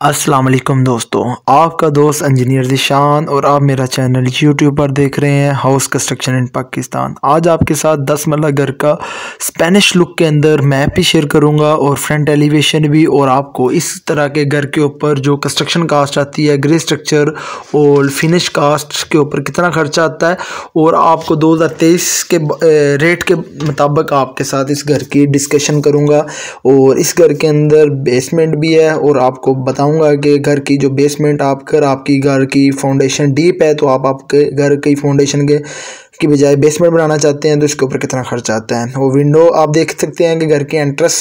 अस्सलाम वालेकुम दोस्तों, आपका दोस्त इंजीनियर ज़ीशान और आप मेरा चैनल यूट्यूब पर देख रहे हैं हाउस कंस्ट्रक्शन इन पाकिस्तान। आज आपके साथ 10 मरला घर का स्पेनिश लुक के अंदर मैप भी शेयर करूंगा और फ्रंट एलिवेशन भी, और आपको इस तरह के घर के ऊपर जो कंस्ट्रक्शन कास्ट आती है, ग्रे स्ट्रक्चर और फिनिश कास्ट के ऊपर कितना खर्चा आता है, और आपको 2023 के रेट के मुताबिक आपके साथ इस घर की डिस्कशन करूँगा। और इस घर के अंदर बेसमेंट भी है और आपको बताऊँगा कि घर की जो बेसमेंट आपकी घर की फाउंडेशन डीप है तो आप आपके घर की फाउंडेशन की बजाय बेसमेंट बनाना चाहते हैं तो इसके ऊपर कितना खर्चा आता है। वो विंडो आप देख सकते हैं कि घर के एंट्रेंस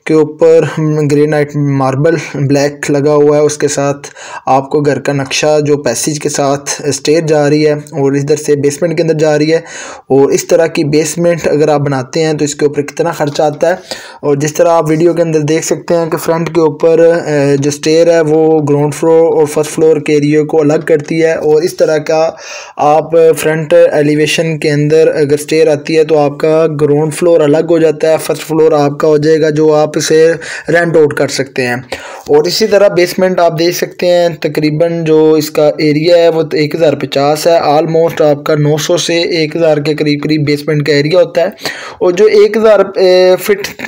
के ऊपर ग्रेनाइट मार्बल ब्लैक लगा हुआ है, उसके साथ आपको घर का नक्शा जो पैसेज के साथ स्टेयर जा रही है और इधर से बेसमेंट के अंदर जा रही है। और इस तरह की बेसमेंट अगर आप बनाते हैं तो इसके ऊपर कितना खर्चा आता है। और जिस तरह आप वीडियो के अंदर देख सकते हैं कि फ्रंट के ऊपर जो स्टेयर है वो ग्राउंड फ्लोर और फर्स्ट फ्लोर के एरिया को अलग करती है, और इस तरह का आप फ्रंट एलिवेशन के अंदर अगर स्टेयर आती है तो आपका ग्राउंड फ्लोर अलग हो जाता है, फर्स्ट फ्लोर आपका हो जाएगा जो आप इसे रेंट आउट कर सकते हैं। और इसी तरह बेसमेंट आप देख सकते हैं तकरीबन जो इसका एरिया है वो 1050 है, आलमोस्ट आपका 900 से 1000 के करीब करीब बेसमेंट का एरिया होता है, और जो 1000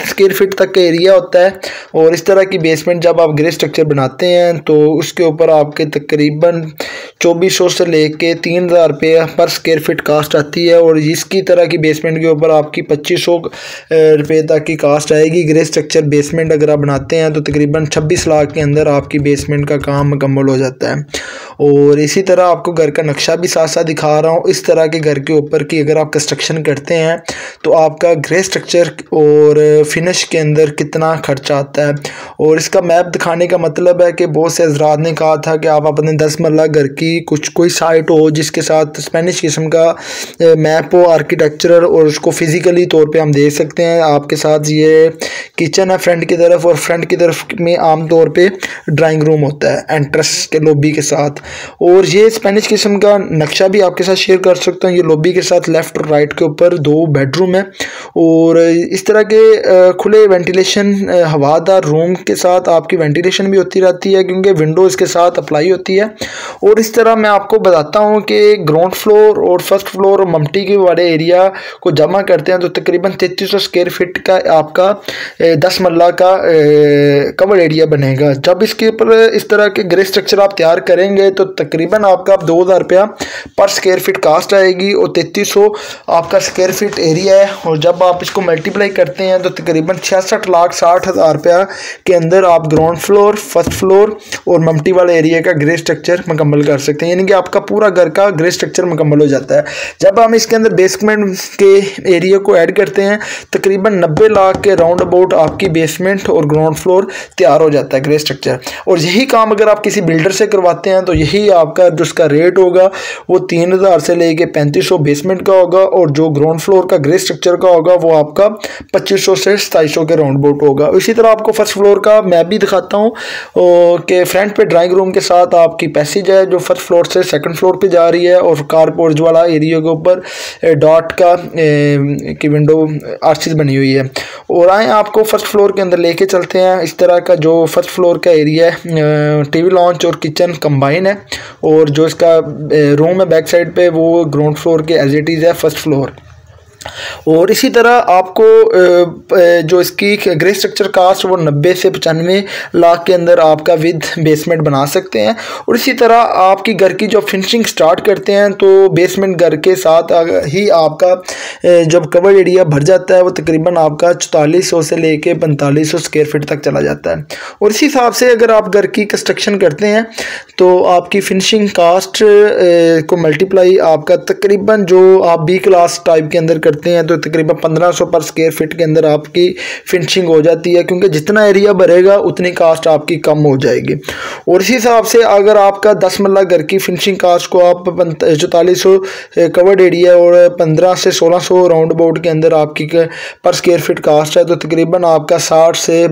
स्क्वायर फीट तक का एरिया होता है। और इस तरह की बेसमेंट जब आप ग्रे स्ट्रक्चर बनाते हैं तो उसके ऊपर आपके तकरीबन 2400 से लेके 3000 रुपये पर स्क्वायर फीट कास्ट आती है, और इसकी तरह की बेसमेंट के ऊपर आपकी 2500 रुपये तक की कास्ट आएगी। ग्रे स्ट्रक्चर बेसमेंट अगर आप बनाते हैं तो तकरीबन 26 लाख के अंदर आपकी बेसमेंट का काम मुकम्मल हो जाता है। और इसी तरह आपको घर का नक्शा भी साथ साथ दिखा रहा हूँ, इस तरह के घर के ऊपर की अगर आप कंस्ट्रक्शन करते हैं तो आपका ग्रे स्ट्रक्चर और फिनिश के अंदर कितना खर्चा आता है। और इसका मैप दिखाने का मतलब है कि बहुत से हज़रात ने कहा था कि आप अपने 10 मरला घर की कोई साइट हो जिसके साथ स्पेनिश किस्म का मैप हो आर्किटेक्चरल, और उसको फिज़िकली तौर पे हम देख सकते हैं। आपके साथ ये किचन है फ्रंट की तरफ, और फ्रंट की तरफ में आम तौर पे ड्राइंग रूम होता है एंट्रेंस के लॉबी के साथ। और ये स्पेनिश किस्म का नक्शा भी आपके साथ शेयर कर सकता हूँ। ये लॉबी के साथ लेफ़्ट और राइट के ऊपर 2 बेडरूम है, और इस तरह के खुले वेंटिलेशन हवादार रूम के साथ आपकी वेंटिलेशन भी होती रहती है क्योंकि विंडो इसके साथ अप्लाई होती है। और इस तरह मैं आपको बताता हूँ कि ग्राउंड फ्लोर और फर्स्ट फ्लोर और ममटी के वाले एरिया को जमा करते हैं तो तकरीबन 3300 स्क्वायर फीट का आपका 10 मरला का कवर एरिया बनेगा। जब इसके ऊपर इस तरह के ग्रे स्ट्रक्चर आप तैयार करेंगे तो तकरीबन आपका 2000 रुपया पर स्क्वायर फीट कास्ट आएगी, और 3300 आपका स्क्वायर फीट एरिया है। और जब आप इसको मल्टीप्लाई करते हैं तो तकरीबन 66,60,000 रुपया के अंदर आप ग्राउंड फ्लोर, फर्स्ट फ्लोर और ममटी वाले एरिया का ग्रे स्ट्रक्चर मुकम्मल कर सकते हैं, यानी कि आपका पूरा घर का ग्रे स्ट्रक्चर मुकम्मल हो जाता है। जब हम इसके अंदर बेसमेंट के एरिया को ऐड करते हैं तकरीबन 90 लाख के राउंड अबाउट आपकी बेसमेंट और ग्राउंड फ्लोर तैयार हो जाता है ग्रे स्ट्रक्चर। और यही काम अगर आप किसी बिल्डर से करवाते हैं तो यही आपका जो उसका रेट होगा वो 3000 से लेके 3500 बेसमेंट का होगा, और जो ग्राउंड फ्लोर का ग्रे स्ट्रक्चर का होगा वो आपका 2500 से 2700 के राउंड अबाउट होगा। इसी तरह आपको फर्स्ट फ्लोर का मैं भी दिखाता हूँ कि फ्रंट पे ड्राइंग रूम के साथ आपकी पैसेज है जो फर्स्ट फ्लोर से सेकंड फ्लोर पे जा रही है, और कार पोर्च वाला एरिया के ऊपर डॉट का की विंडो आर्चेज बनी हुई है। और आए आपको फर्स्ट फ्लोर के अंदर लेके चलते हैं। इस तरह का जो फर्स्ट फ्लोर का एरिया है टीवी लॉन्च और किचन कंबाइन है, और जो इसका रूम है बैक साइड पे वो ग्राउंड फ्लोर के एज इट इज़ है फर्स्ट फ्लोर। और इसी तरह आपको जो इसकी ग्रे स्ट्रक्चर कास्ट वो 90 से 95 लाख के अंदर आपका विद बेसमेंट बना सकते हैं। और इसी तरह आपकी घर की जब फिनिशिंग स्टार्ट करते हैं तो बेसमेंट घर के साथ ही आपका जब कवर एरिया भर जाता है वो तकरीबन आपका 4400 से लेके 4500 स्क्वायर फीट तक चला जाता है। और इसी हिसाब से अगर आप घर की कंस्ट्रक्शन करते हैं तो आपकी फिनिशिंग कास्ट को मल्टीप्लाई आपका तकरीबन जो आप बी क्लास टाइप के अंदर करते हैं तो तकरीबन 1500 पर स्क्वायर फीट के अंदर आपकी फिनिशिंग हो जाती है, क्योंकि जितना एरिया भरेगा उतनी कास्ट आपकी कम हो जाएगी। और इसी हिसाब से अगर आपका 10 मरला घर की फिनिशिंग कास्ट को आप 4400 कवर्ड एरिया और 15 से 1600 राउंड अबाउट के अंदर आपकी पर स्क्वायर फीट कास्ट है तो तकरीबन आपका 60 से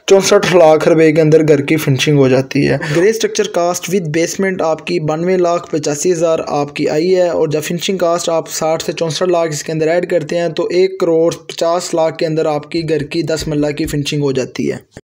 64 लाख रुपए के अंदर घर की फिनिशिंग हो जाती है। Grey structure cost with basement आपकी 92,85,000 आपकी आई है, और जब फिनिशिंग कास्ट आप 60 से 64 लाख इसके अंदर ऐड करते हैं तो 1,50,00,000 के अंदर आपकी घर की 10 मरला की फिनिशिंग हो जाती है।